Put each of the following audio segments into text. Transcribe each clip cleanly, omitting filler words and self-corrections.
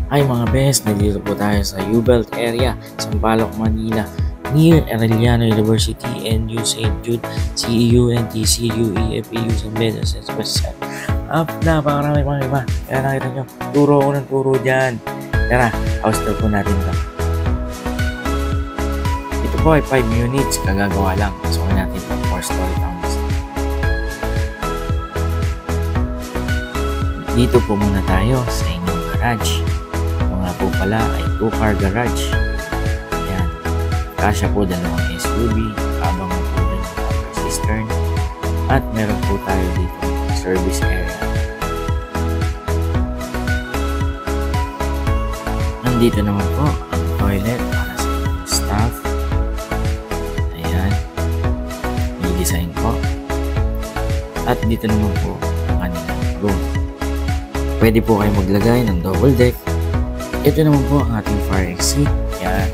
Ay mga best, nandito po tayo sa U-Belt area, Sampaloc, Manila, near Arellano University and U St. Jude, CEU, NTC, UEFEU, San Beda, San Sebastian. Napakarami mga iba. Kaya nakita nyo, turo ko ng turo dyan. Tara, hostel po natin ito. Ito po ay 5 units, kagagawa lang. So, natin itong 4-story towns. Dito po muna tayo sa inyong garage. Po pala ay 2-car garage. Ayan. Kasya po dalawang SUV, habang po din yung cistern. At meron po tayo dito service area. Nandito naman po ang toilet para sa staff. Ayan. May design po. At dito naman po ang kanilang room. Pwede po kayo maglagay ng double deck. Ito naman po ang ating fire exit. Yan.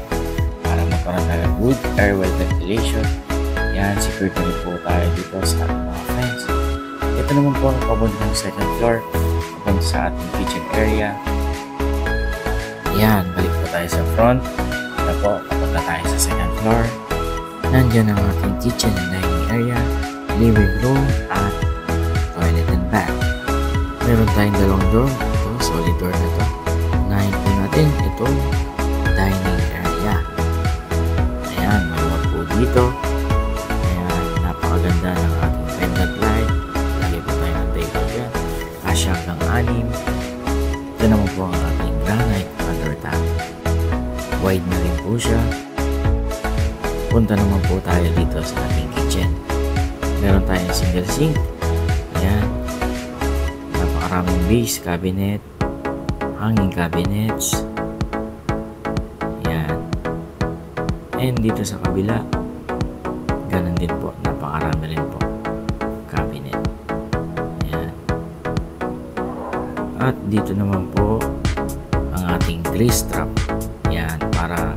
Para magkaroon tayo ng good airway ventilation. Yan. Security rin po tayo dito sa ating mga fence. Ito naman po ang papunta ng second floor. Papunta sa ating kitchen area. Yan. Balik po tayo sa front. Ito po. Papunta tayo sa second floor. Nandiyan ang ating kitchen and dining area, living room, at toilet and bath. Meron tayong dalawang door. Ito, solid door na ito. Unahin po natin itong dining area. Ayan, maluwag po dito. Ayan, napakaganda ng ating pendant light. Lagi po tayo ng table dyan. Kasya hanggang 6. Ito naman po ang ating granite counter top. Wide na rin po siya. Punta naman po tayo dito sa ating kitchen. Meron tayong single sink. Ayan. Napakaraming base cabinet. Hanging cabinets. Yan. And dito sa kabila, ganun din po. Napakarami rin po cabinet. Yan. At dito naman po ang ating grease trap. Yan. Para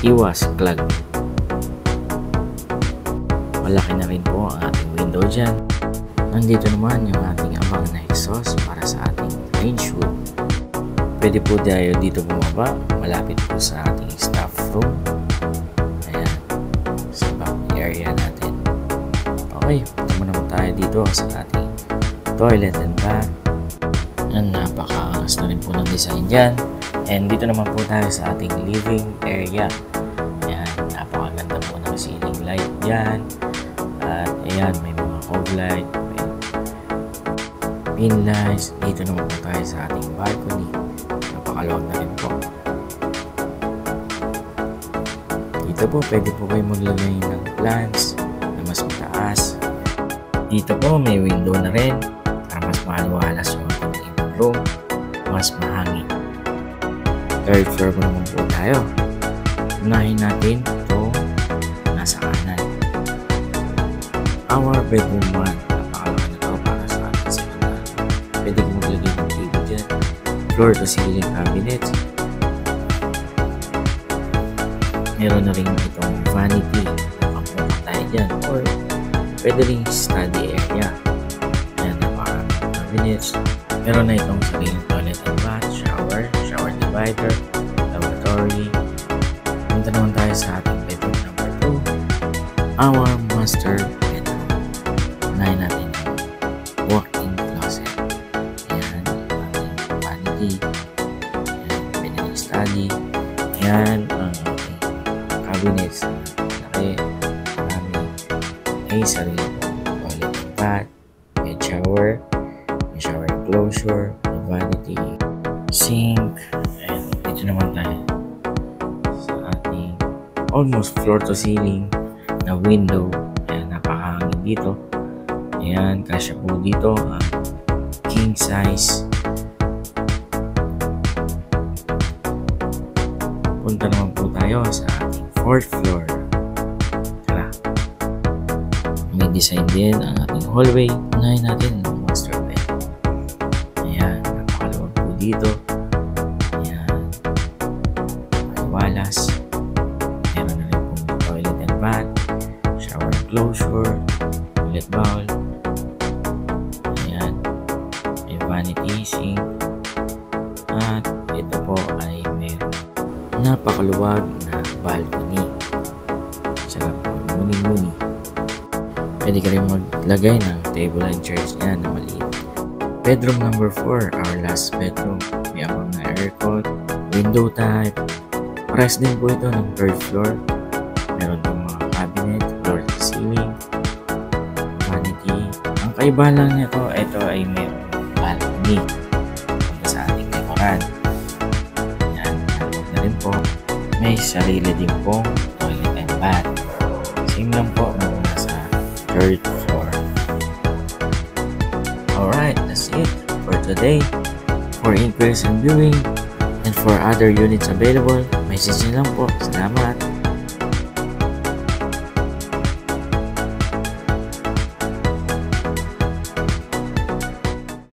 iwas clog. Malaki na rin po ang ating window dyan. Nandito naman yung ating abang na exhaust para sa ating range hood. Pwede po tayo dito bumaba, malapit po sa ating staff room. Ayan, sa back area natin. Okay, punta muna po tayo dito sa ating toilet and bath. Ayan, napakaangas na rin po ng design dyan. And dito naman po tayo sa ating living area. Ayan, napakaganda po ng ceiling light dyan. At ayan, may mga hog light, may pin lights. Dito naman po tayo sa ating balcony. Napakaluwag na rin po. Dito po, pwede po kayo maglagay ng plants na mas mataas. Dito po, may window na rin para mas maliwalas yung ating room, mas mahangin. Third floor po naman po tayo. Unahin natin ito nasa kanan. Our bedroom 1. Napakalawa na ito para sa ating second. Pwede ko maglagay ng TV dyan. Floor to ceiling cabinets. Meron na rin itong vanity. Nakapunta tayo dyan. Or pwede rin study area. Ayan, napakaraming cabinets. Meron na itong sariling toilet and bath, shower divider, lavatory. Punta naman tayo sa ating bedroom number 2. Our master bedroom. Unahin natin yung walk-in closet. Ayan, ating vanity. Ayan, pwede rin study. Ayan, ang ating cabinets. Malaki, marami. May sarili toilet and bath, may shower enclosure, vanity, sink, and dito naman tayo sa ating almost floor to ceiling na window. Ayan, napakahangin dito. Ayan, kasya po dito ang king size. Punta naman po tayo sa ating 4th floor. Tara. May design din ang ating hallway. Unahin natin ang master bed. Ayan, napakaluwag po dito. Ayan, maliwalas. Meron na rin pong toilet and bath, shower enclosure, toilet bowl. Ayan, may vanity, sink. At ito po napakaluwag na balcony. Sarap muni-muni. Pwede ka rin maglagay ng table and chairs niya na maliit. Bedroom number 4, our last bedroom. May abang na aircon, window type. Pares din po ito ng 3rd floor. Meron din mga cabinet, floor to ceiling, vanity. Ang kaibahan lang nito, ito ay may balcony sa ating likuran. Yan, na rin po. May sarili din pong toilet and bath. Same lang po nung nasa 3rd floor. Alright, that's it for today. For inquiries and viewing and for other units available, message nyo lang po. Salamat!